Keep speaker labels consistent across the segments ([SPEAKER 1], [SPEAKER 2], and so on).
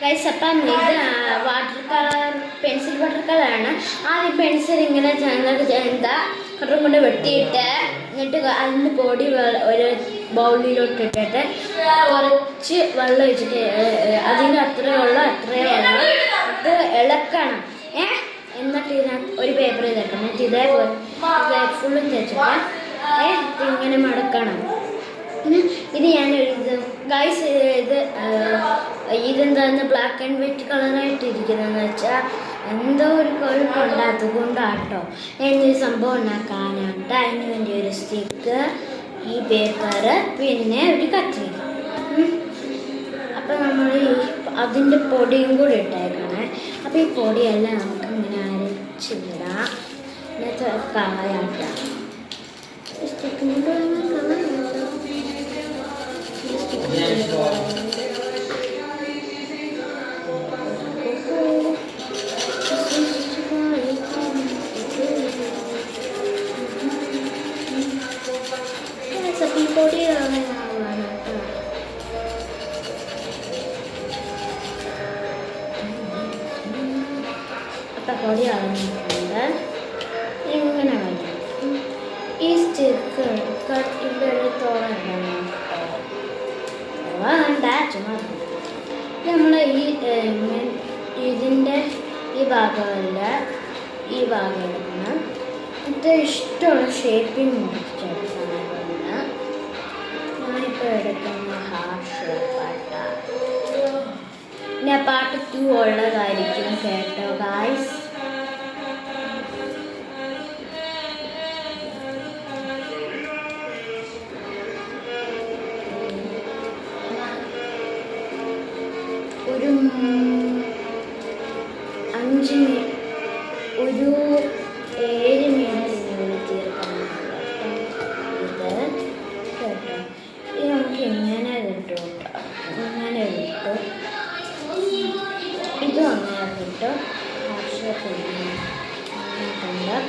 [SPEAKER 1] Guys, അപ്പം ഇത് water colour, pencil water കളറാണ്. ആദ്യം പെൻസിൽ ഇങ്ങനെ എന്താ കട്ടറും കൊണ്ട് വെട്ടിയിട്ട് എന്നിട്ട് അതിന് പൊടി ഒരു ബൗളിലോട്ട് ഇട്ടിട്ട് കുറച്ച് വെള്ളം ഒഴിച്ചിട്ട് അതിൻ്റെ അത്രയേ വെള്ളം ഇത് ഇളക്കണം. എന്നിട്ട് ഇതിനകത്ത് ഒരു പേപ്പർ തേക്കണം. എന്നിട്ട് ഇതേപോലെ ഫുള്ളും തേച്ചിട്ട് ഇങ്ങനെ മടക്കണം. ഇത് ഞാനൊരു ഗൈസ്, ഇതെന്താന്ന് ബ്ലാക്ക് ആൻഡ് വൈറ്റ് കളറായിട്ട് ഇരിക്കുന്നതെന്ന് വെച്ചാൽ എന്തോ ഒരു കുഴപ്പമുണ്ട്, അതുകൊണ്ടാട്ടോ എന്നൊരു സംഭവം ഉണ്ടാക്കാനായിട്ട്. അതിന് വേണ്ടി ഒരു സ്റ്റിക്ക്, ഈ പേപ്പർ, പിന്നെ ഒരു കത്തി. അപ്പം നമ്മൾ അതിൻ്റെ പൊടിയും കൂടി ഇട്ടേക്കണേ. അപ്പോൾ ഈ പൊടിയെല്ലാം നമുക്ക് ഇങ്ങനെ അരച്ചിടാം. എന്നിട്ട് കളയാട്ടാം. സ്റ്റിക്കും പൊടി അപ്പം പൊടി കളഞ്ഞിട്ടുണ്ട്. ഇങ്ങനെ വരും. ഈ സ്റ്റിക്ക് ഇവിടെ എടുത്തോളം നമ്മൾ ഇതിൻ്റെ ഈ ഭാഗമല്ല, ഈ ഭാഗം എടുക്കണം. ഇത് ഇഷ്ടമുള്ള ഷേപ്പിൽ മുറിച്ചെടുക്കണം. ഞാനിപ്പോൾ എടുക്കുന്ന ഹാഫ് പാട്ട. പിന്നെ പാർട്ട് 2 ഉള്ളതായിരിക്കും കേട്ടോ ഗായ്സ്. ഒരു 7 മിനിറ്റിനുള്ളിൽ തീർക്കണം. ഇത് കേട്ടോ, ഇത് നമുക്ക് ഇങ്ങനെ കിട്ടും കേട്ടോ. ഇങ്ങനെ കിട്ടും, ഇതും അങ്ങനെ കിട്ടും.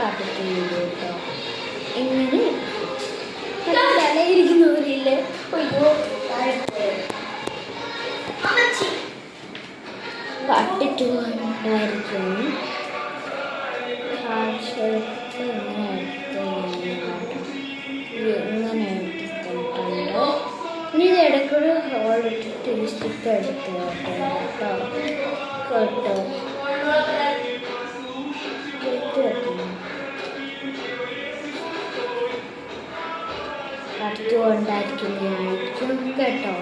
[SPEAKER 1] പാട്ടിട്ടുണ്ട് കേട്ടോ. ഇങ്ങനെ തലയിരിക്കുന്നവരില്ലേ, അയ്യോ പാട്ടിട്ടുണ്ടായിരിക്കും. ഇങ്ങനെ എടുത്തിട്ടുണ്ട്. ഇനി ഇത് ഇടയ്ക്കൊരു ഹോൾ ഇട്ടിട്ട് ഈ സ്റ്റിക്ക് എടുത്ത് കേട്ടോ കേട്ടോ അടുത്തുകൊണ്ടായിരിക്കുന്നതായിരിക്കും കേട്ടോ.